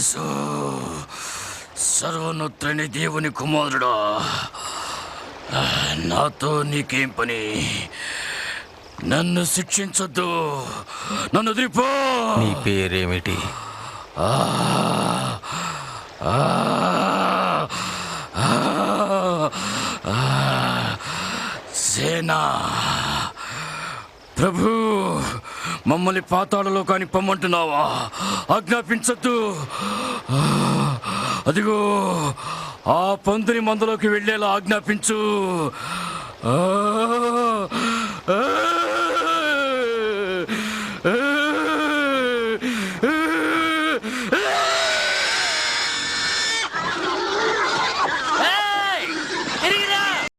యేసు సర్వోన్నతుని దేవుని కుమారుడా, నాతో నీకేం పని? నన్ను శిక్షించొద్దు, నన్ను వదిలిపో. నీ పేరేమిటి? సేనా. ప్రభు, మమ్మల్ని పాతాళలో కాని పొమ్మంటున్నావా? ఆజ్ఞాపించద్దు. అదిగో ఆ పందుని మందలోకి వెళ్ళేలా ఆజ్ఞాపించు.